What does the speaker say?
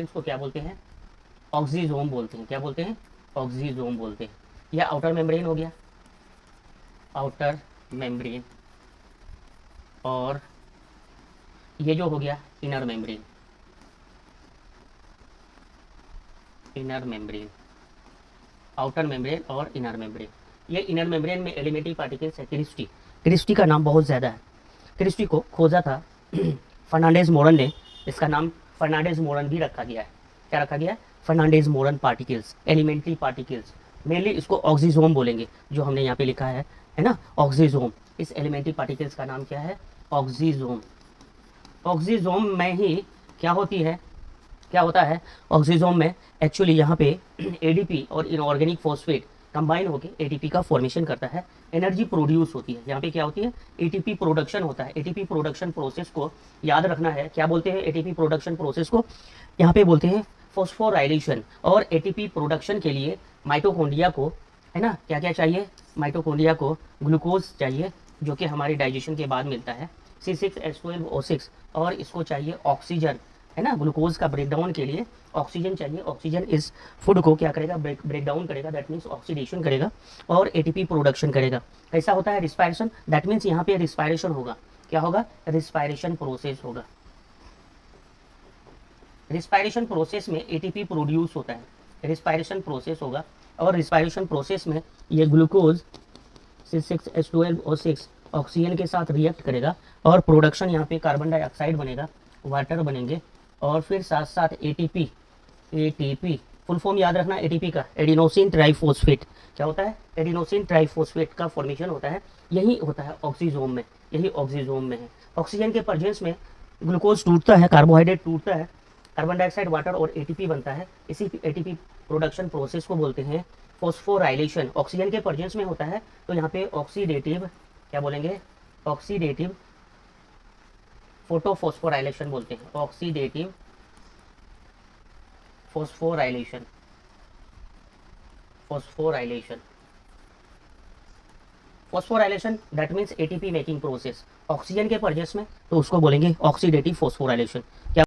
Particles को क्या बोलते हैं? ऑक्सीजोम बोलते हैं। क्या बोलते हैं? ऑक्सीजोम बोलते हैं। यह आउटर मेम्ब्रेन हो गया, आउटर मेम्ब्रेन, और ये जो हो गया inner membrane, inner membrane, outer membrane और इनर मेम्ब्रेन। ये इनर मेम्ब्रेन में एलिमेंट्री पार्टिकल्स है क्रिस्टी। क्रिस्टी का नाम बहुत ज़्यादा है। क्रिस्टी को खोजा था फर्नांडिस मोरन ने। इसका नाम फर्नांडिस मोरन भी रखा गया है। क्या रखा गया है? फर्नांडिस मोरन पार्टिकल्स, एलिमेंट्री पार्टिकल्स। मेनली इसको ऑक्सीजोम बोलेंगे, जो हमने यहाँ पे लिखा है ना, ऑक्सीजोम। इस एलिमेंट्री पार्टिकल्स का नाम क्या है? ऑक्सीजोम। ऑक्सीजोम में ही क्या होती है, क्या होता है ऑक्सीजोम में? एक्चुअली यहाँ पे एडीपी और इनऑर्गेनिक फॉस्फेट कंबाइन होकर एटीपी का फॉर्मेशन करता है, एनर्जी प्रोड्यूस होती है। यहाँ पे क्या होती है? एटीपी प्रोडक्शन होता है। एटीपी प्रोडक्शन प्रोसेस को याद रखना है। क्या बोलते हैं एटीपी प्रोडक्शन प्रोसेस को? यहाँ पे बोलते हैं फॉस्फोराइलेशन। और एटीपी प्रोडक्शन के लिए माइटोकॉन्ड्रिया को, है ना, क्या क्या चाहिए? माइटोकॉन्ड्रिया को ग्लूकोज चाहिए, जो कि हमारी डाइजेशन के बाद मिलता है, C6H12O6, और इसको चाहिए ऑक्सीजन, है ना। ग्लूकोज का ब्रेकडाउन के लिए ऑक्सीजन चाहिए। ऑक्सीजन इस फूड को क्या करेगा? ब्रेक डाउन करेगा, दैट मीन्स ऑक्सीडेशन करेगा और एटीपी प्रोडक्शन करेगा। कैसा होता है? रिस्पायरेशन, दैट मीन्स यहाँ पे रिस्पायरेशन होगा। क्या होगा? रिस्पायरेशन प्रोसेस होगा। रिस्पायरेशन प्रोसेस में एटीपी प्रोड्यूस होता है, रिस्पायरेशन प्रोसेस होगा, और रिस्पायरेशन प्रोसेस में ये ग्लूकोज C6H12O6 ऑक्सीजन के साथ रिएक्ट करेगा, और प्रोडक्शन यहाँ पे कार्बन डाइऑक्साइड बनेगा, वाटर बनेंगे, और फिर साथ साथ एटीपी, एटीपी फुल फॉर्म याद रखना एटीपी का, एडिनोसिन ट्राइफॉस्फेट। क्या होता है? एडिनोसिन ट्राइफॉस्फेट का फॉर्मेशन होता है। यही होता है ऑक्सीजोम में, यही ऑक्सीजोम में है। ऑक्सीजन के प्रेजेंस में ग्लूकोज टूटता है, कार्बोहाइड्रेट टूटता है, कार्बन डाइऑक्साइड, वाटर और एटीपी बनता है। इसी एटीपी प्रोडक्शन प्रोसेस को बोलते हैं फॉस्फोराइलेशन। ऑक्सीजन के प्रेजेंस में होता है, तो यहाँ पे ऑक्सीडेटिव, क्या बोलेंगे? ऑक्सीडेटिव फोटोफॉस्फोराइलेशन बोलते हैं। Oxidative phosphorylation, phosphorylation, phosphorylation that means ATP making process. Oxygen के प्रेजेंस में तो उसको बोलेंगे ऑक्सीडेटिव फॉस्फोराइलेशन। क्या